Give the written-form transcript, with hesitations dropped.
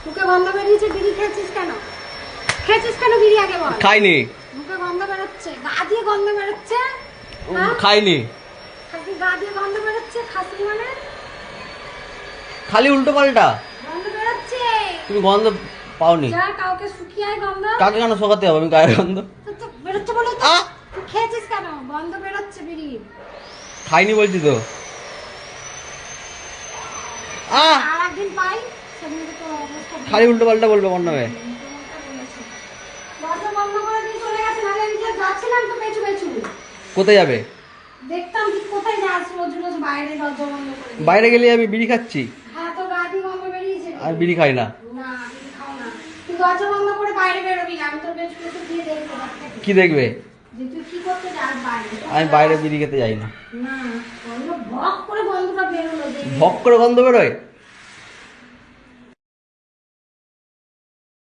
মুখে গন্ধ বেরিয়েছে, বিড়ি খেয়েছিস কেন? খেয়েছিস কেন বিড়ি আগে বল? খাইনি। মুখে গন্ধ বেরোচ্ছে, গা দিয়ে গন্ধ বেরোচ্ছে। খাইনি। খালি গা দিয়ে গন্ধ বেরোচ্ছে, খাসি মানে? খালি উল্টো পাল্টা গন্ধ বেরোচ্ছে। তুমি গন্ধ পাওনি? যা কাউকে শুকিয়ে গন্ধ। কাকে কেন শোকাতে হবে? আমি গায়ের গন্ধ তো বেরোচ্ছে বলে তো। তুই খেয়েছিস কেন? গন্ধ বেরোচ্ছে বিড়ি। খাইনি বলছি তো। আর একদিন পাই সেদিন তো অবস্থা। খালি উল্টো পাল্টা বলবে আমার নামে। দরজা বন্ধ করে দিয়ে চলে গেছে, নাহলে আমি যে যাচ্ছিলাম তো পেছু পেছু। কোথায় যাবে? দেখতাম তুই কোথায় যাস রোজ রোজ বাইরে দরজা বন্ধ করে দিয়ে। বাইরে গেলে আমি বিড়ি খাচ্ছি। হ্যাঁ তো গা দিয়ে গন্ধ বেরিয়েছে। আর বিড়ি খাই না। না বিড়ি খাও না। তুই দরজা বন্ধ করে বাইরে বেরোবি না, আমি তোর পেছু পেছু দিয়ে দেখবো। কি দেখবে? যে তুই কি করতে যাস বাইরে। আমি বাইরে বিড়ি খেতে যাই না। না, ওই ভক করে গন্ধটা বেরোলো। ভক করে গন্ধ বেরোয়?